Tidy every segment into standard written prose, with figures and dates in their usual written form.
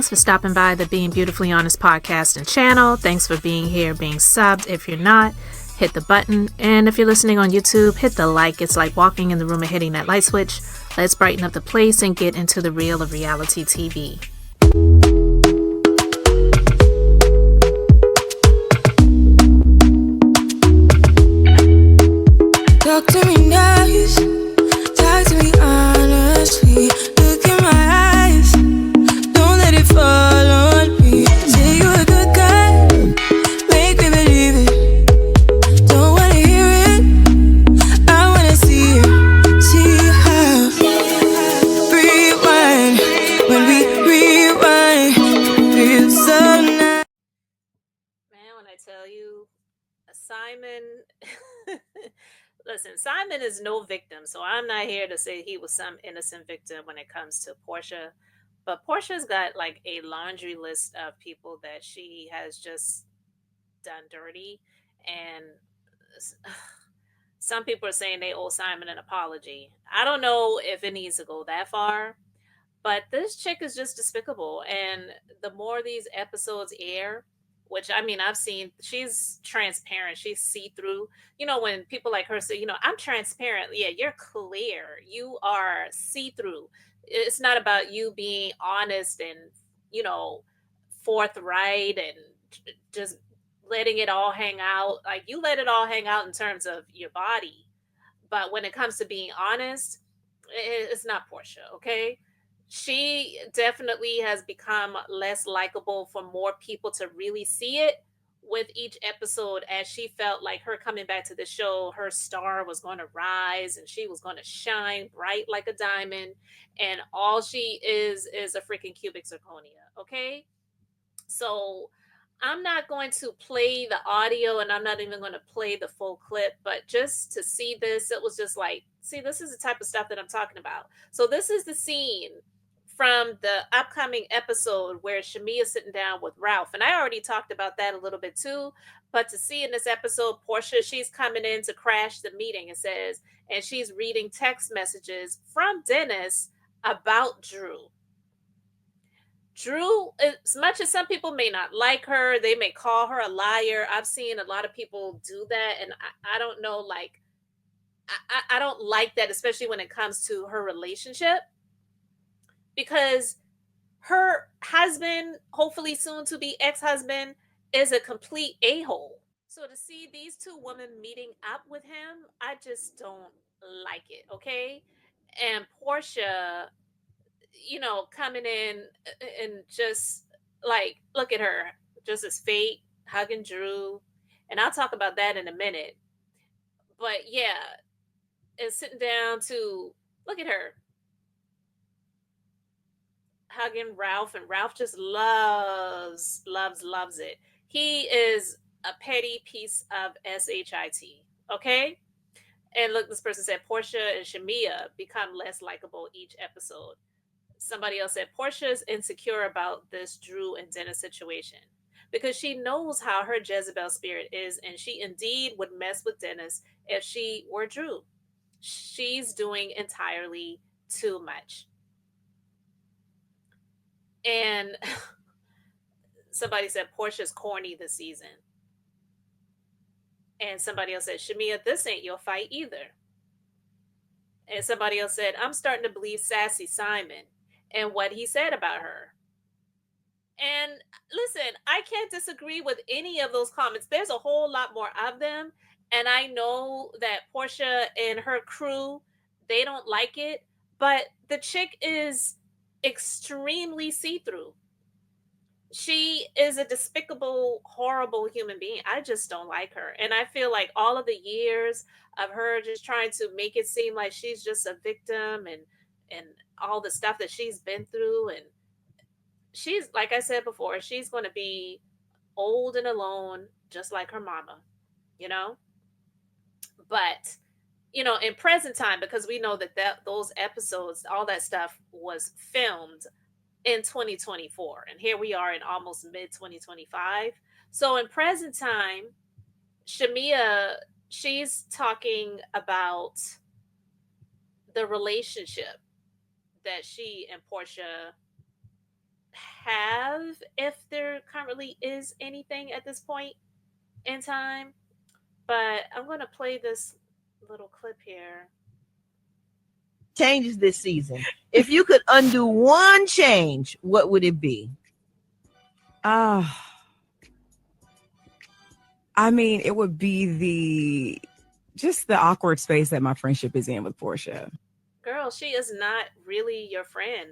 Thanks for stopping by the Being Beautifully Honest podcast and channel. Thanks for being here, being subbed. If you're not, hit the button. And if you're listening on YouTube, hit the like. It's like walking in the room and hitting that light switch. Let's brighten up the place and get into the real of reality TV. Talk to me nice, talk to me honestly. Look in my eyes, don't let it fall on me. Say you're a good guy, make me believe it. Don't wanna hear it, I wanna see it. See how rewind, when we rewind, feels so nice. Man, when I tell you, Simon... Listen, Simon is no victim, so I'm not here to say he was some innocent victim when it comes to Porsha. But Porsha's got like a laundry list of people that she has just done dirty. And some people are saying they owe Simon an apology. I don't know if it needs to go that far, but this chick is just despicable. And the more these episodes air, which I mean, I've seen, she's transparent, she's see through. You know, when people like her say, I'm transparent. Yeah, you're clear. You are see through. It's not about you being honest and, forthright and just letting it all hang out. Like, you let it all hang out in terms of your body. But when it comes to being honest, it's not Porsha, okay? She definitely has become less likable for more people to really see it with each episode, as she felt like her coming back to the show, her star was going to rise and she was going to shine bright like a diamond, and all she is a freaking cubic zirconia, okay? So I'm not going to play the audio, and I'm not even going to play the full clip, but just to see this, it was just like, see, this is the type of stuff that I'm talking about. So this is the scene from the upcoming episode where Shamea is sitting down with Ralph. And I already talked about that a little bit too. But to see in this episode, Porsha, she's coming in to crash the meeting, it says, and she's reading text messages from Dennis about Drew. Drew, as much as some people may not like her, they may call her a liar. I've seen a lot of people do that. And I don't know, like, I don't like that, especially when it comes to her relationship. Because her husband, hopefully soon to be ex-husband, is a complete a-hole. So to see these two women meeting up with him, I just don't like it, okay? And Porsha, coming in and just like, look at her, just as fake, hugging Drew. And I'll talk about that in a minute. But yeah, and sitting down to look at her, hugging Ralph, and Ralph just loves it. He is a petty piece of shit, okay? And look, this person said Porsha and Shamea become less likable each episode. Somebody else said Porsha is insecure about this Drew and Dennis situation because she knows how her Jezebel spirit is, and she indeed would mess with Dennis if she were Drew. She's doing entirely too much. And somebody said Portia's corny this season. And somebody else said, Shamea, this ain't your fight either. And somebody else said, I'm starting to believe Sassy Simon and what he said about her. And listen, I can't disagree with any of those comments. There's a whole lot more of them. And I know that Porsha and her crew, they don't like it. But the chick is extremely see-through. She is a despicable, horrible human being. I just don't like her. And I feel like all of the years of her just trying to make it seem like she's just a victim and all the stuff that she's been through. And she's, like I said before, she's going to be old and alone, just like her mama, But, in present time, because we know that those episodes, all that stuff was filmed in 2024, and here we are in almost mid 2025. So in present time, Shamea, she's talking about the relationship that she and Porsha have if there currently is anything at this point in time, but I'm going to play this little clip here. Changes this season. If you could undo one change, what would it be? Uh, I mean, it would be just the awkward space that my friendship is in with Porsha. Girl, she is not really your friend.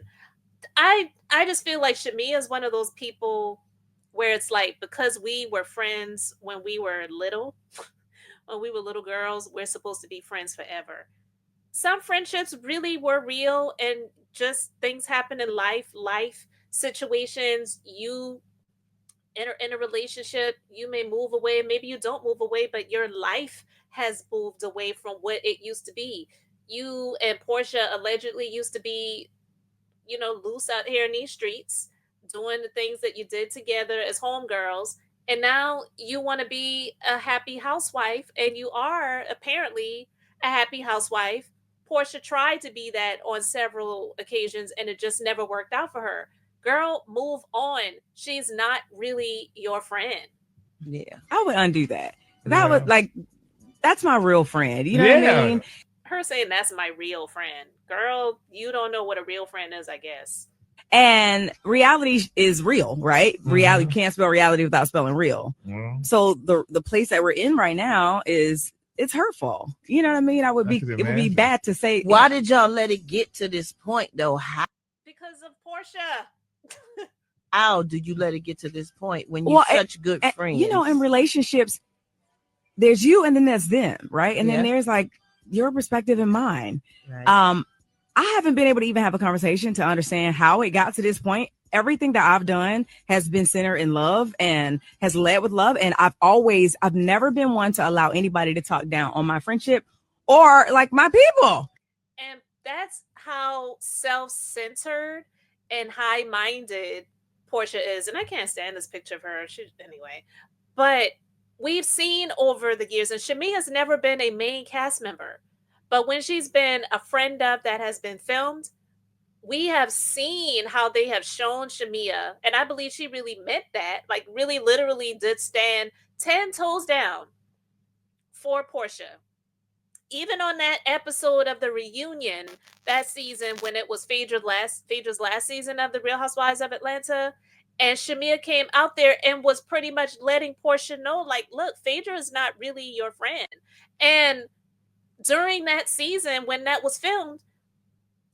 I just feel like Shamea is one of those people where it's like because we were friends when we were little, when we were little girls, we're supposed to be friends forever. Some friendships really were real and just things happen in life situations. You enter in a relationship, you may move away, maybe you don't move away, but your life has moved away from what it used to be. You and Portia allegedly used to be, loose out here in these streets, doing the things that you did together as homegirls. And now you want to be a happy housewife, and you are apparently a happy housewife. Portia tried to be that on several occasions, and it just never worked out for her. Girl, move on. She's not really your friend. Yeah. I would undo that. That would that's my real friend. You know what I mean? Her saying that's my real friend. Girl, you don't know what a real friend is, I guess. And reality is real, right? Reality, you can't spell reality without spelling real. So the place that we're in right now it's hurtful. You know what I mean? It would be bad to say. Why did y'all let it get to this point though? Because of Portia. How did you let it get to this point when you're such good friends? You know, in relationships, there's you and then there's them, right? And then there's like your perspective and mine. Right. I haven't been able to even have a conversation to understand how it got to this point. Everything that I've done has been centered in love and has led with love. And I've never been one to allow anybody to talk down on my friendship or like my people. And that's how self-centered and high-minded Portia is. And I can't stand this picture of her. Anyway. But we've seen over the years, and Shamea has never been a main cast member. But when she's been a friend of that has been filmed, we have seen how they have shown Shamea, and I believe she really meant that, like really literally did stand 10 toes down for Portia. Even on that episode of the reunion that season when it was Phaedra's last season of the Real Housewives of Atlanta, and Shamea came out there and was pretty much letting Portia know, like, look, Phaedra is not really your friend. And during that season when that was filmed,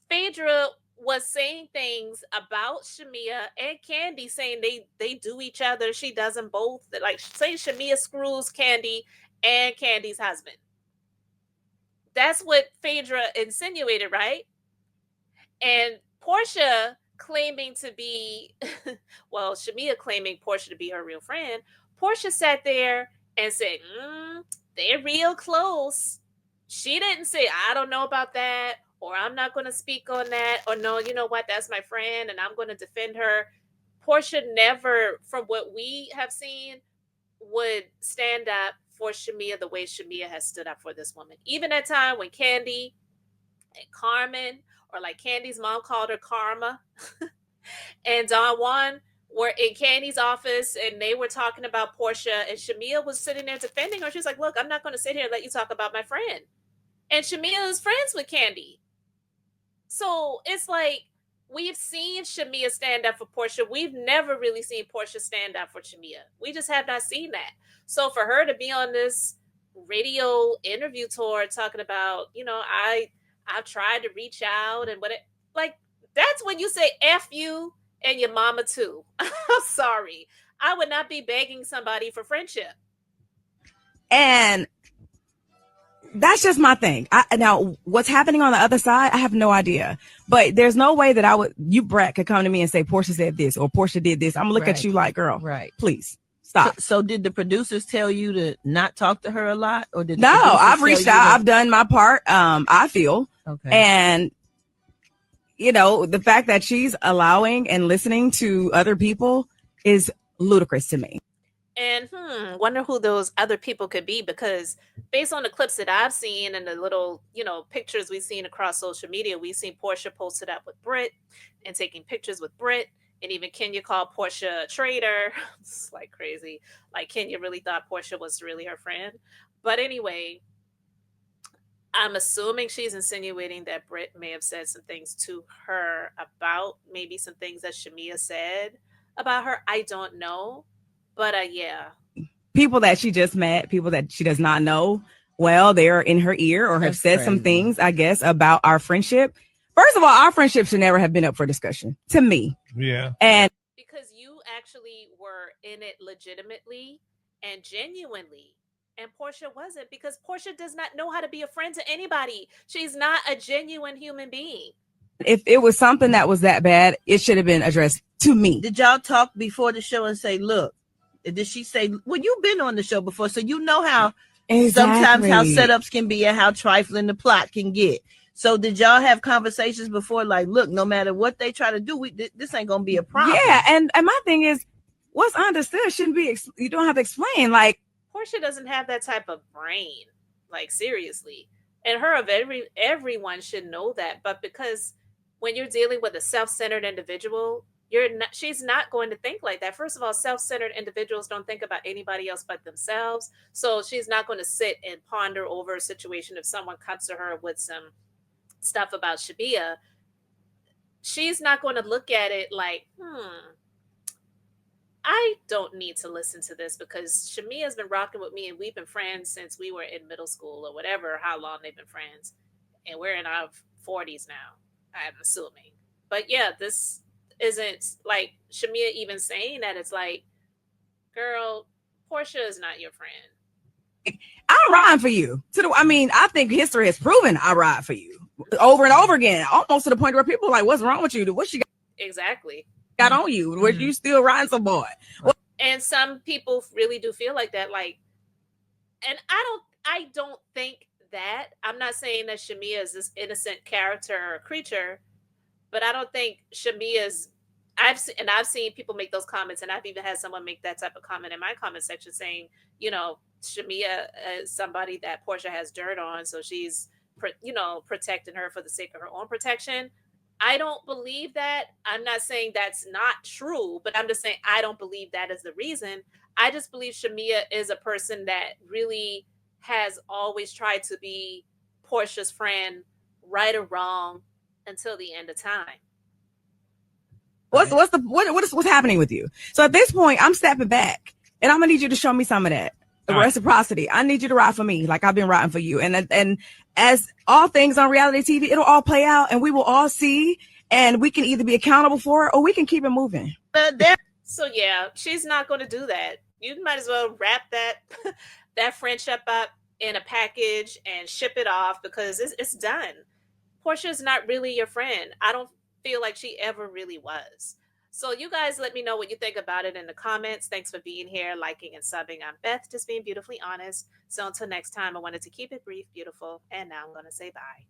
Phaedra was saying things about Shamea and Kandi, saying they do each other. She does them both. Like, say Shamea screws Kandi and Candy's husband. That's what Phaedra insinuated, right? And Portia claiming to be, well, Shamea claiming Portia to be her real friend. Portia sat there and said, they're real close. She didn't say, I don't know about that, or I'm not going to speak on that, or no, you know what, that's my friend and I'm going to defend her. Portia never, from what we have seen, would stand up for Shamea the way Shamea has stood up for this woman. Even at time when Kandi and Carmen, or like Candy's mom called her Karma, and Don Juan were in Candy's office and they were talking about Portia, and Shamea was sitting there defending her. She was like, look, I'm not going to sit here and let you talk about my friend. And Shamea is friends with Kandi. So it's like, we've seen Shamea stand up for Portia. We've never really seen Portia stand up for Shamea. We just have not seen that. So for her to be on this radio interview tour talking about, I've tried to reach out and that's when you say F you and your mama too. I'm sorry. I would not be begging somebody for friendship. And that's just my thing. Now, what's happening on the other side, I have no idea. But there's no way that Brett, could come to me and say, Portia said this or Portia did this. I'm going to look at you like, girl, please stop. So did the producers tell you to not talk to her a lot? Or did No, I've reached out. I've done my part, I feel. Okay. And, the fact that she's allowing and listening to other people is ludicrous to me. And wonder who those other people could be, because based on the clips that I've seen and the little, pictures we've seen across social media, we've seen Portia posted up with Britt and taking pictures with Britt. And even Kenya called Porsha a traitor. It's like crazy. Like Kenya really thought Porsha was really her friend. But anyway, I'm assuming she's insinuating that Britt may have said some things to her about maybe some things that Shamea said about her. I don't know. But yeah. People that she just met, people that she does not know, well, they're in her ear or have said some things, I guess, about our friendship. First of all, our friendship should never have been up for discussion to me. Yeah. And because you actually were in it legitimately and genuinely. And Porsha wasn't, because Porsha does not know how to be a friend to anybody. She's not a genuine human being. If it was something that was that bad, it should have been addressed to me. Did y'all talk before the show and say, look, did she say, well, you've been on the show before, so you know how sometimes how setups can be and how trifling the plot can get. So did y'all have conversations before, like, look, no matter what they try to do, this ain't gonna be a problem? Yeah, and my thing is, what's understood shouldn't be. You don't have to explain. Like, Porsha doesn't have that type of brain. Like, seriously, and her of everyone should know that. But because when you're dealing with a self-centered individual, she's not going to think like that. First of all, self-centered individuals don't think about anybody else but themselves. So she's not going to sit and ponder over a situation. If someone comes to her with some stuff about Shamea, she's not going to look at it like, I don't need to listen to this because Shamea has been rocking with me and we've been friends since we were in middle school or whatever, how long they've been friends. And we're in our 40s now, I'm assuming. But yeah, this isn't like Shamea even saying that. It's like, girl, Porsha is not your friend. I'm riding for you. I think history has proven I ride for you over and over again, almost to the point where people are like, what's wrong with you? What she got? Exactly. Got on you? Were you still riding some boy? And some people really do feel like that. Like, and I don't think that. I'm not saying that Shamea is this innocent character or creature, but I don't think Shamea's. I've seen people make those comments, and I've even had someone make that type of comment in my comment section saying, Shamea is somebody that Porsha has dirt on, so she's, protecting her for the sake of her own protection. I don't believe that. I'm not saying that's not true, but I'm just saying I don't believe that is the reason. I just believe Shamea is a person that really has always tried to be Porsha's friend, right or wrong, until the end of time. What's happening with you? So at this point, I'm stepping back, and I'm gonna need you to show me some of that reciprocity. I need you to ride for me, like I've been riding for you. And as all things on reality TV, it'll all play out, and we will all see, and we can either be accountable for it or we can keep it moving. So yeah, she's not going to do that. You might as well wrap that friendship up in a package and ship it off because it's done. Porsha's not really your friend. I don't feel like she ever really was. So you guys let me know what you think about it in the comments. Thanks for being here, liking and subbing. I'm Beth, just being beautifully honest. So until next time, I wanted to keep it brief, beautiful, and now I'm going to say bye.